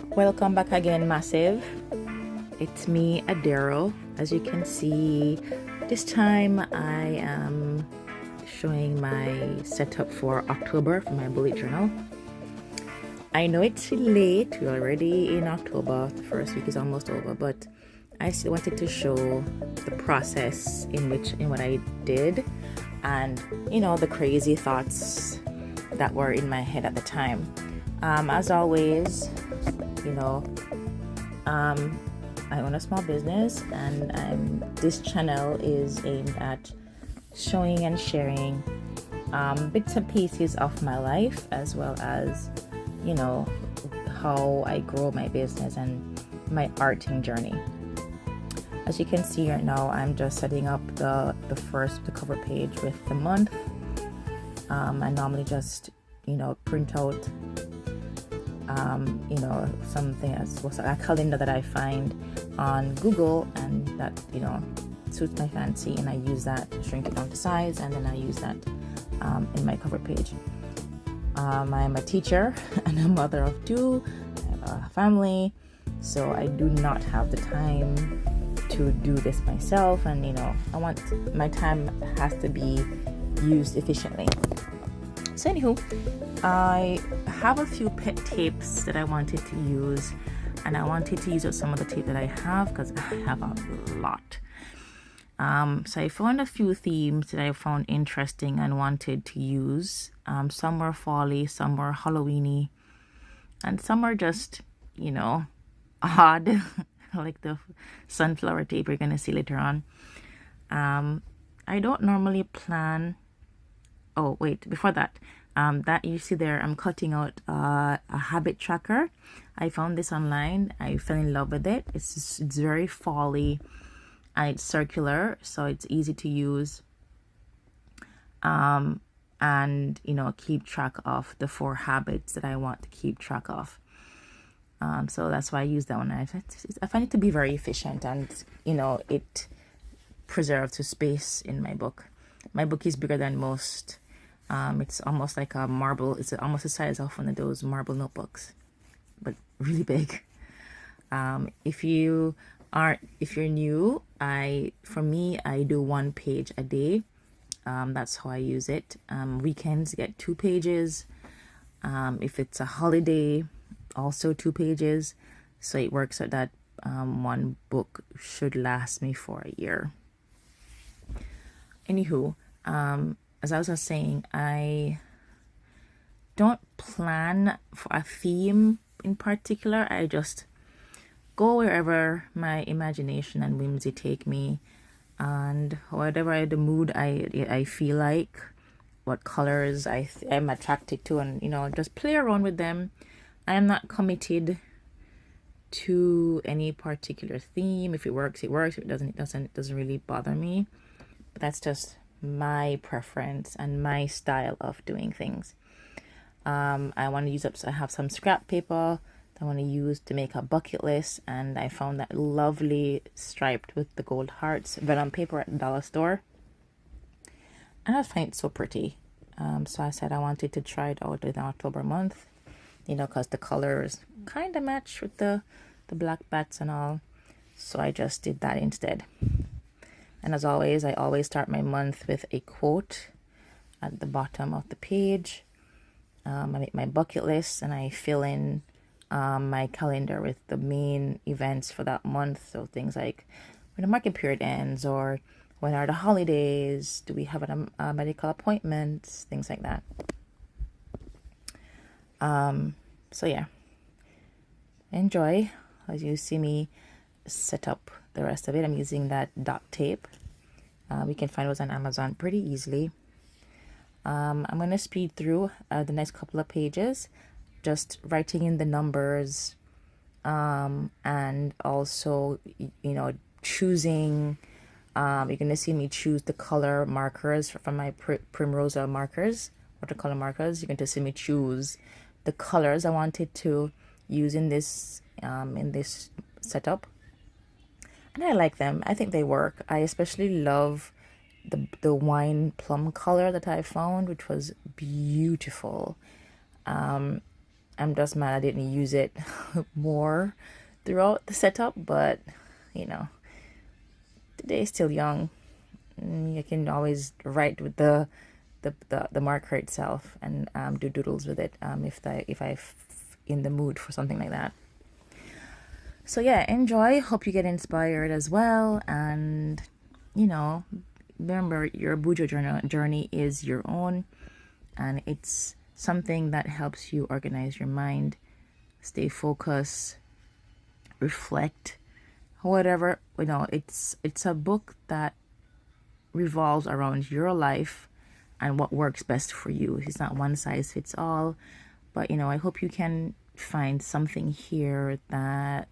Welcome back again, Massive. It's me, Adero. As you can see, this time I am showing my setup for October for my bullet journal. I know it's late, we're already in October, the first week is almost over, but I still wanted to show the process in what I did and the crazy thoughts that were in my head at the time. As always, I own a small business, and this channel is aimed at showing and sharing bits and pieces of my life, as well as how I grow my business and my arting journey. As you can see right now, I'm just setting up the cover page with the month. I normally just print out something as was a calendar that I find on Google, and that suits my fancy, and I use that, shrink it down to size, and then I use that in my cover page. I'm a teacher and a mother of two. I have a family, so I do not have the time to do this myself, and I want my time has to be used efficiently. So anywho, I have a few pet tapes that I wanted to use, and I wanted to use up some of the tape that I have because I have a lot. So I found a few themes that I found interesting and wanted to use. Some were fall-y, some were Halloweeny, and some are just odd, like the sunflower tape you're gonna see later on. I don't normally plan. Oh wait, before that, that you see there, I'm cutting out a habit tracker. I found this online. I fell in love with it. It's very fall-y, and it's circular, so it's easy to use. And keep track of the 4 habits that I want to keep track of. So that's why I use that one. I find it to be very efficient, and it preserves the space in my book. My book is bigger than most. It's almost like a marble. It's almost the size of one of those marble notebooks, but really big. If you're new, I do 1 page a day. That's how I use it. Weekends get 2 pages. If it's a holiday, also 2 pages. So it works out that 1 book should last me for a year. Anywho, as I was saying, I don't plan for a theme in particular. I just go wherever my imagination and whimsy take me, and whatever the mood I feel like, what colors I'm attracted to, and just play around with them. I am not committed to any particular theme. If it works, it works. If it doesn't really bother me. But that's just my preference and my style of doing things. I want to use up. So I have some scrap paper that I want to use to make a bucket list, and I found that lovely striped with the gold hearts vellum paper at the dollar store, and I find it so pretty. So I said I wanted to try it out in the October month, because the colors kind of match with the black bats and all. So I just did that instead. And as always, I always start my month with a quote at the bottom of the page. I make my bucket list, and I fill in my calendar with the main events for that month. So things like when the market period ends, or when are the holidays, do we have a medical appointment, things like that. So yeah, enjoy as you see me set up the rest of it. I'm using that dot tape. We can find those on Amazon pretty easily. I'm going to speed through the next couple of pages, just writing in the numbers, and also choosing. You're going to see me choose the color markers from my Primrosa markers, watercolor markers. You're going to see me choose the colors I wanted to use in this setup, and I like them. I think they work. I especially love the wine plum color that I found, which was beautiful. I'm just mad I didn't use it more throughout the setup, but you know, the day is still young. You can always write with the marker itself and do doodles with it if I in the mood for something like that. So yeah, enjoy. Hope you get inspired as well, and you know, remember your BuJo journey is your own, and it's something that helps you organize your mind, stay focused, reflect, whatever. You know, it's a book that revolves around your life and what works best for you. It's not one size fits all, but you know, I hope you can find something here that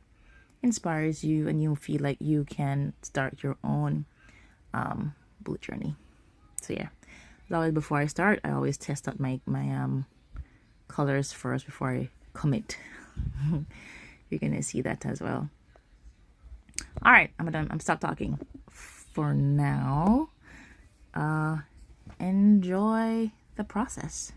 inspires you and you feel like you can start your own bullet journey. So yeah, as always, before I start, I always test out my colors first before I commit. You're gonna see that as well. All right, I'm done. I'm stop talking for now. Enjoy the process.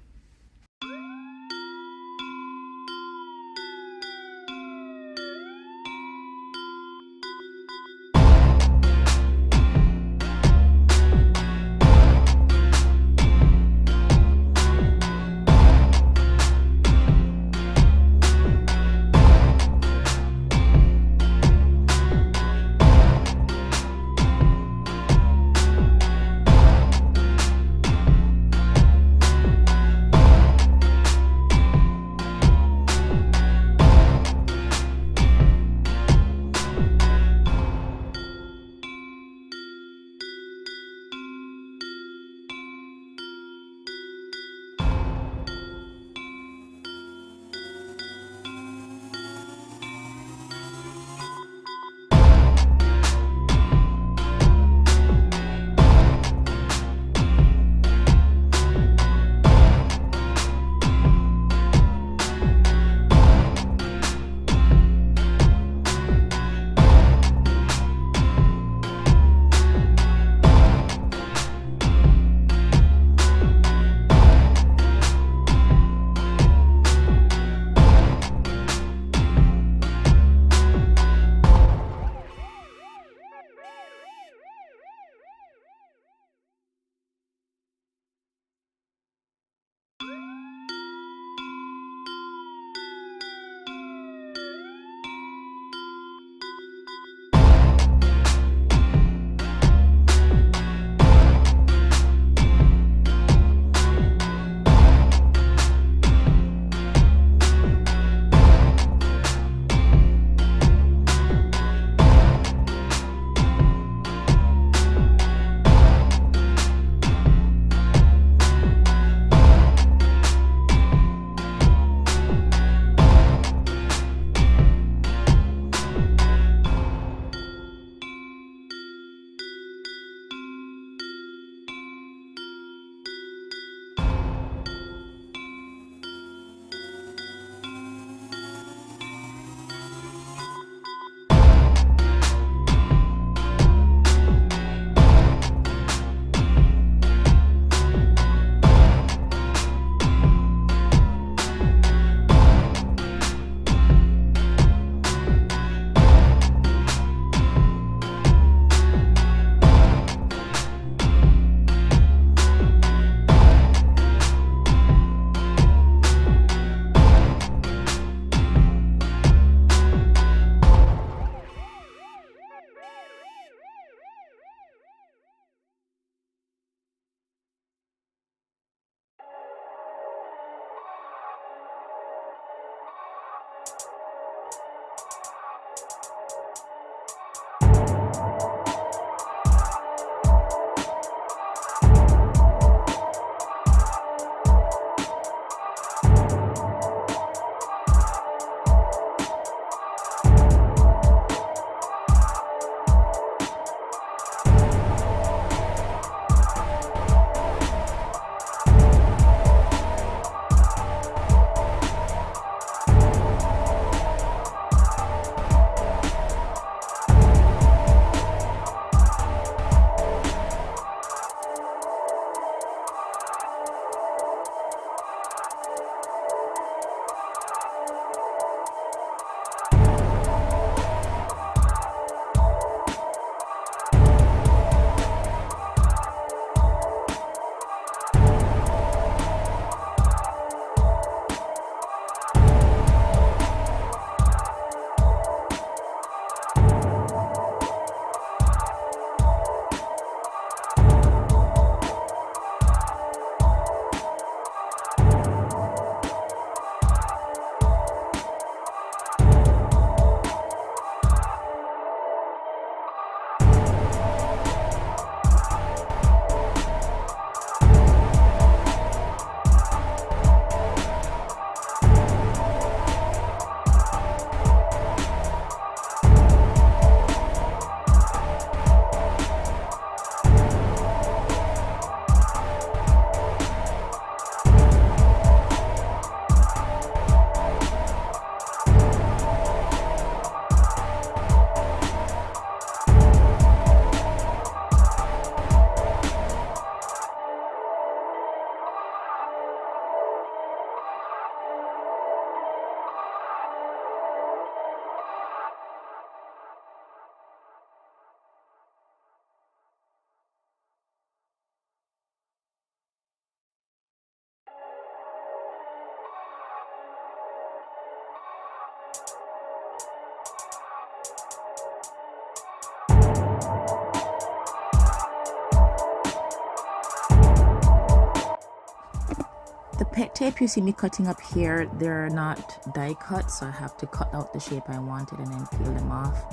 The pet tape you see me cutting up here, they're not die cut, so I have to cut out the shape I wanted and then peel them off.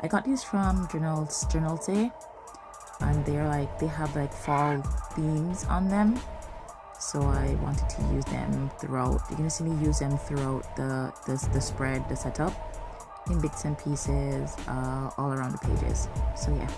I got these from Journalty, and they have like fall themes on them, so I wanted to use them throughout. You're gonna see me use them throughout the spread, the setup, in bits and pieces, all around the pages. So yeah.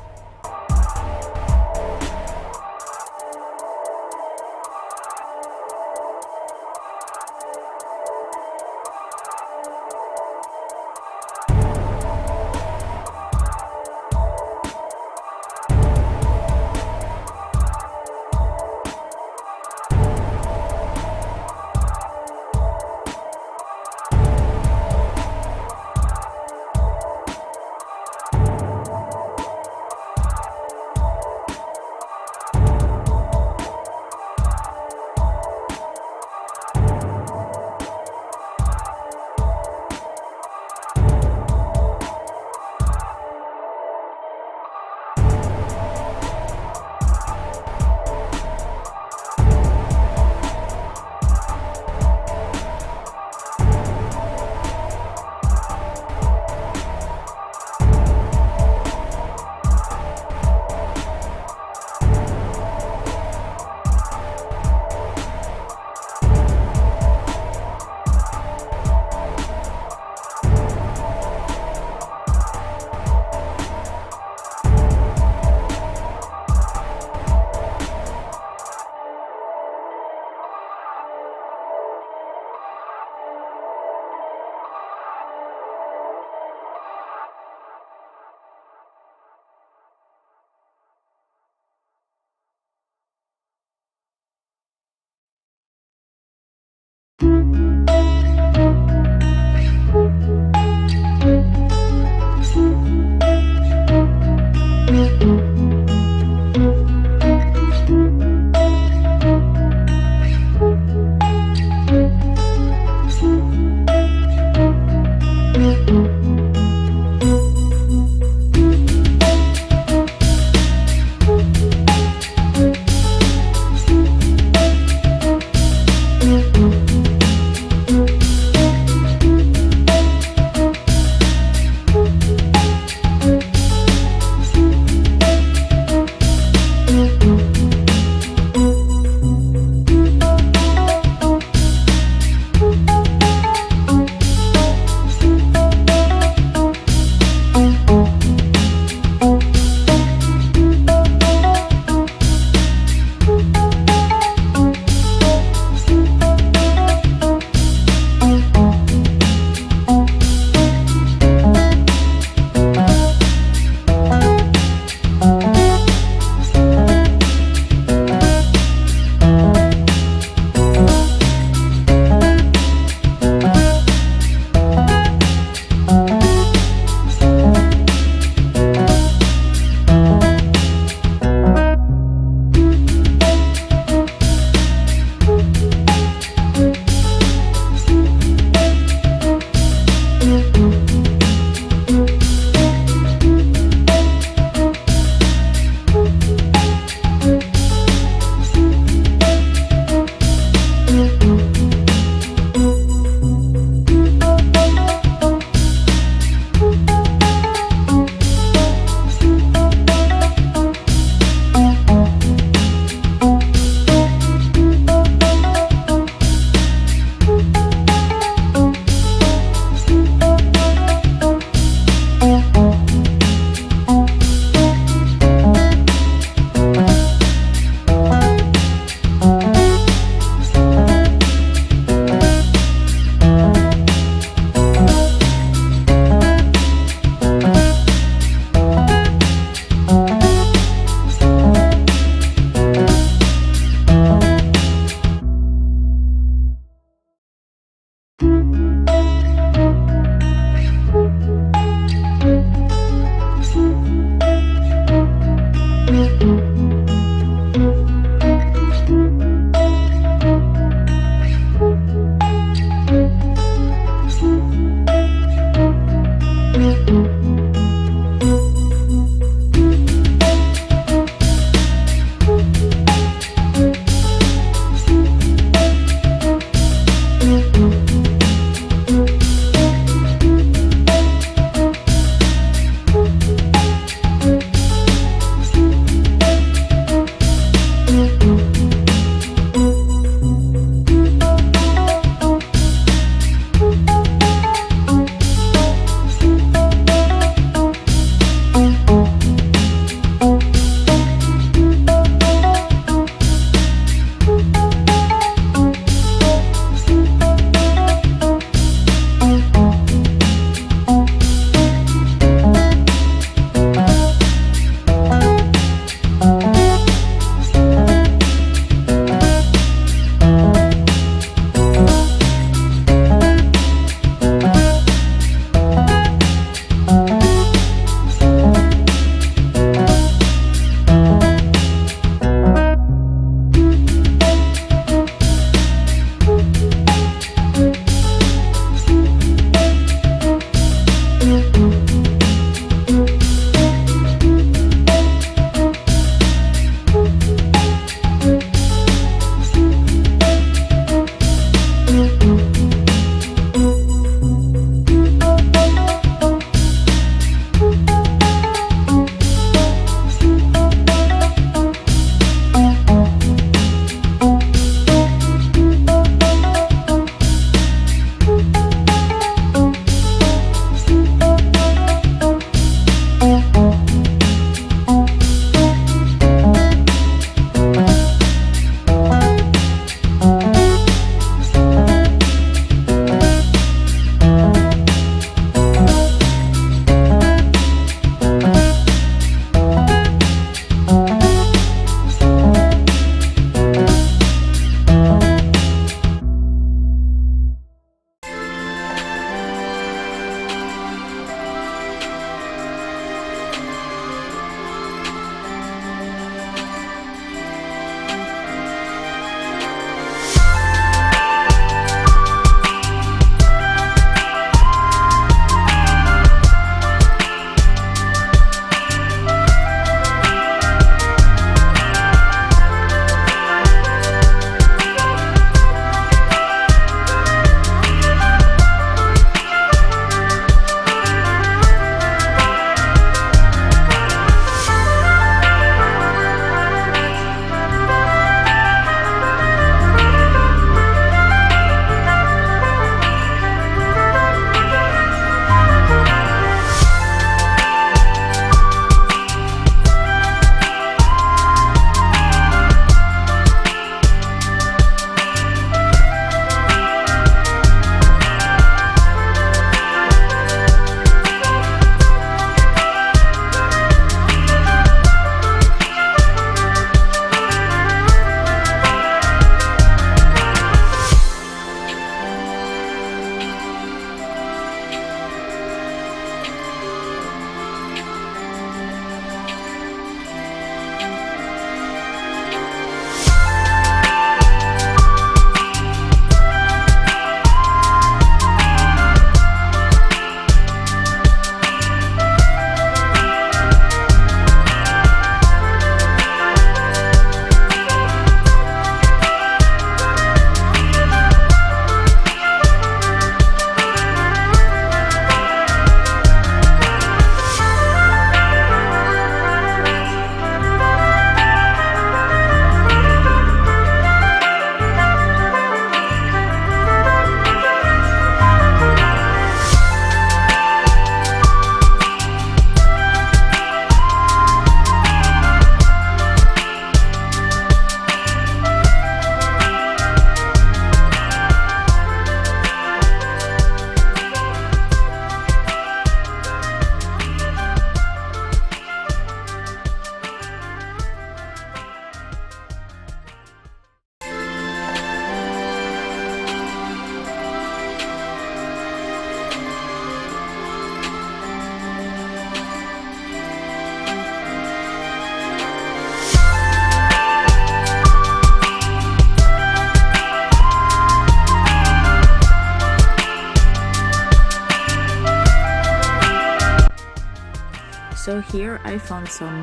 So here I found some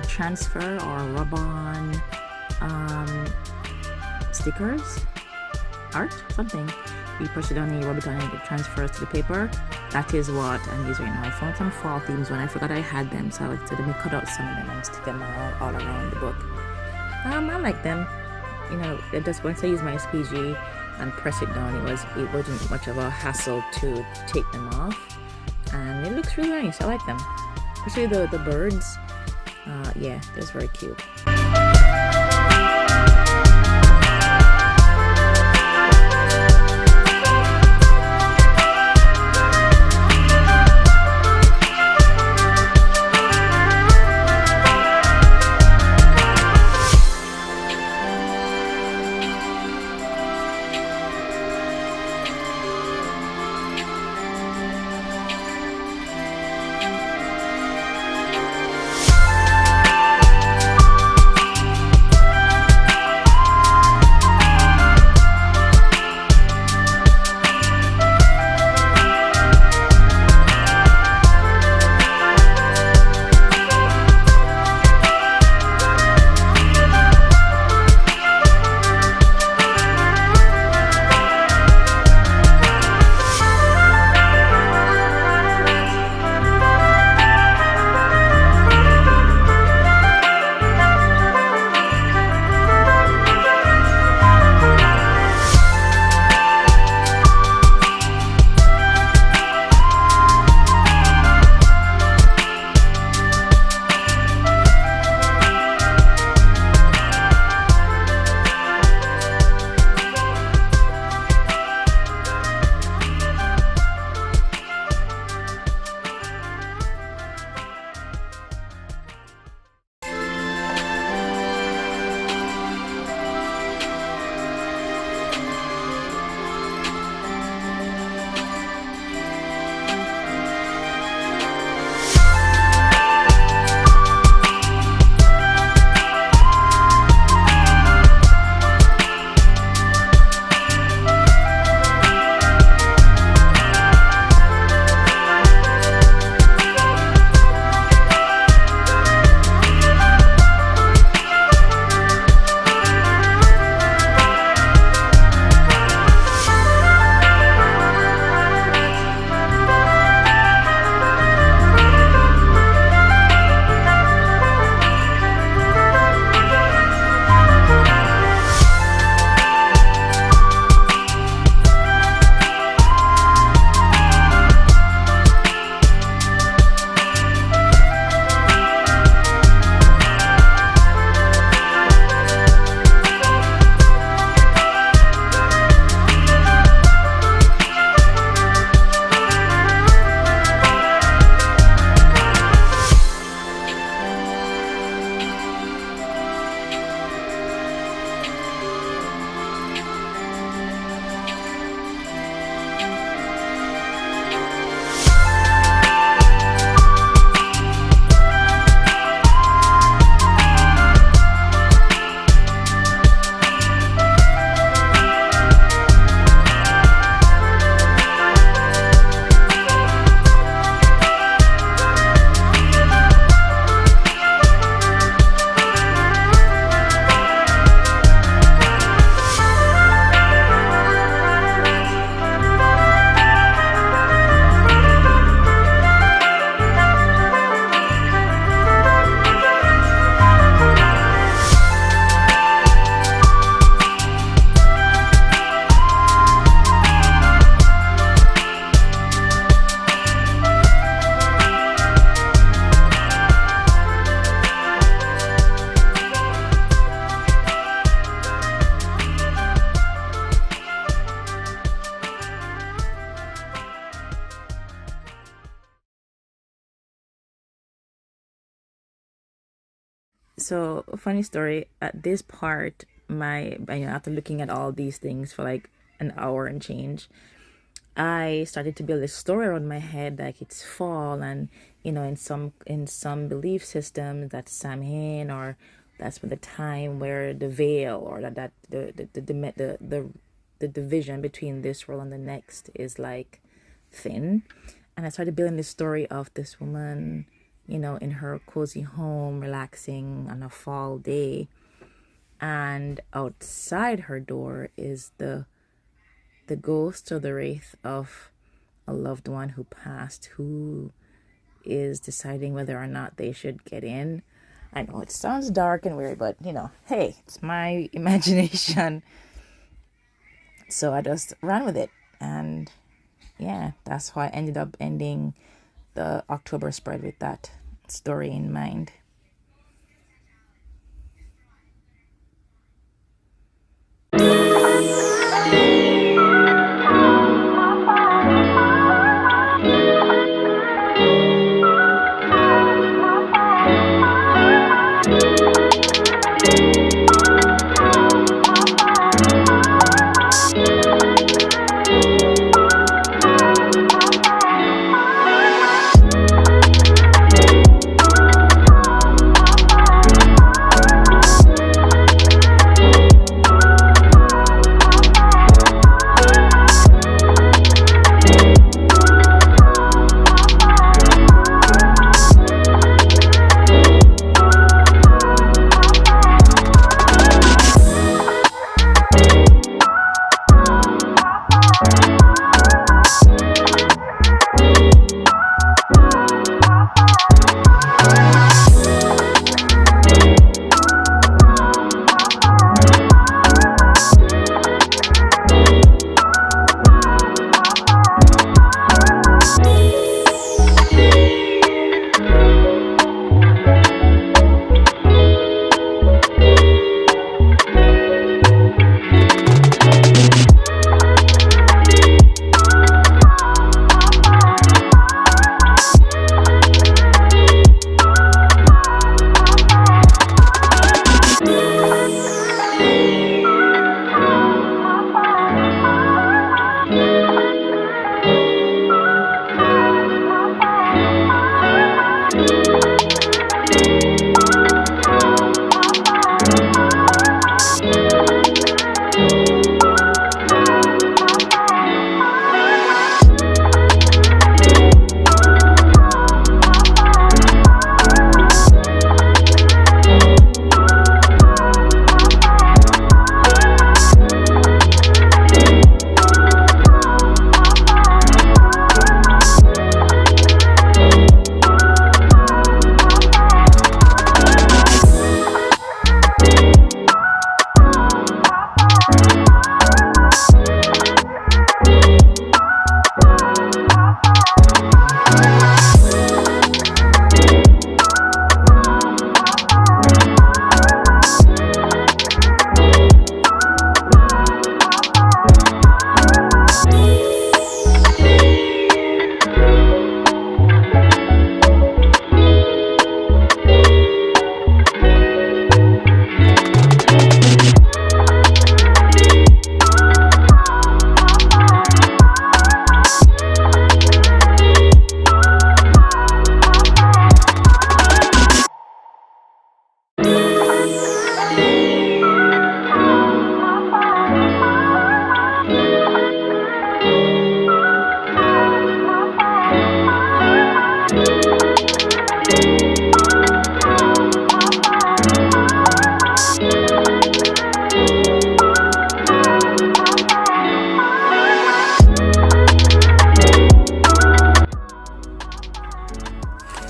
transfer or rub-on stickers, art, something. You push it on, you rub it on, and it transfers to the paper. That is what I'm using right now. I found some fall themes when I forgot I had them, so I said let me cut out some of them and stick them all around the book. I like them. You know, just once I use my SPG and press it down, it wasn't much of a hassle to take them off, and it looks really nice. I like them, especially the birds. Yeah, that's very cute. So, funny story, at this part, after looking at all these things for like an hour and change, I started to build a story around my head, like it's fall, and in some belief systems that's Samhain, or that's the time where the veil, or that the division between this world and the next is like thin. And I started building this story of this woman in her cozy home, relaxing on a fall day. And outside her door is the ghost or the wraith of a loved one who passed, who is deciding whether or not they should get in. I know it sounds dark and weird, but hey, it's my imagination. So I just ran with it. And yeah, that's why I ended up ending the October spread with that story in mind.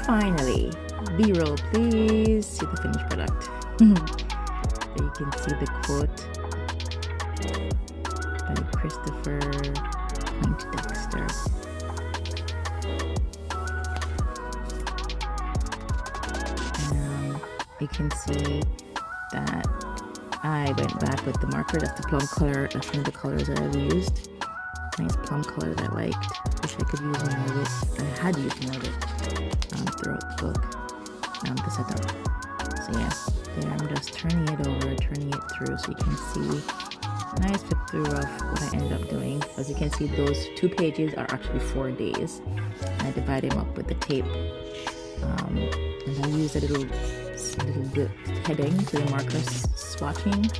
Finally, B-roll, please. See the finished product. There you can see the quote by Christopher Poindexter. You can see that I went back with the marker. That's the plum color. That's one of the colors that I've used. Nice plum color that I liked. Wish I could use more of it. I had used more of it throughout the book, the setup. So yeah, there I'm just turning it over, turning it through so you can see a nice flip through of what I ended up doing. As you can see, those 2 pages are actually 4 days. I divide them up with the tape. And I use a little bit heading, so the marker swatching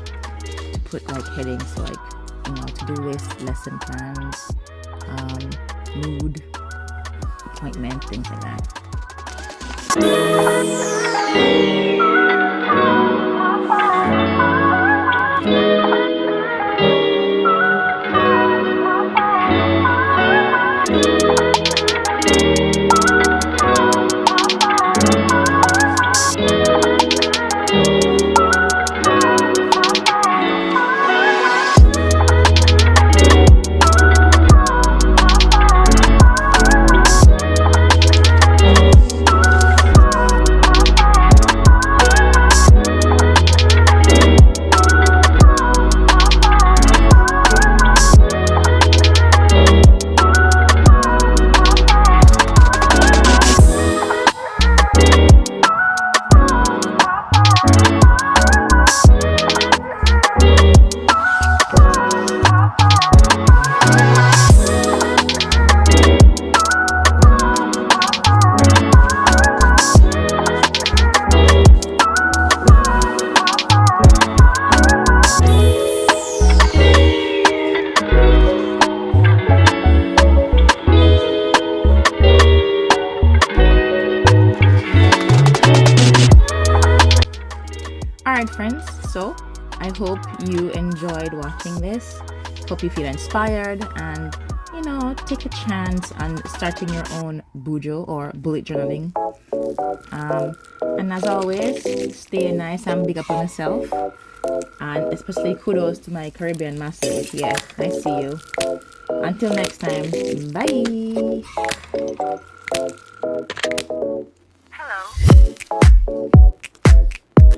to put like headings, so like to-do list, lesson plans, mood, appointment, things like that. Alright, friends, so I hope you enjoyed watching this. Hope you feel inspired and take a chance on starting your own BuJo or bullet journaling. And as always, stay nice and big up on yourself. And especially kudos to my Caribbean masters. Yeah, I see you. Until next time, bye.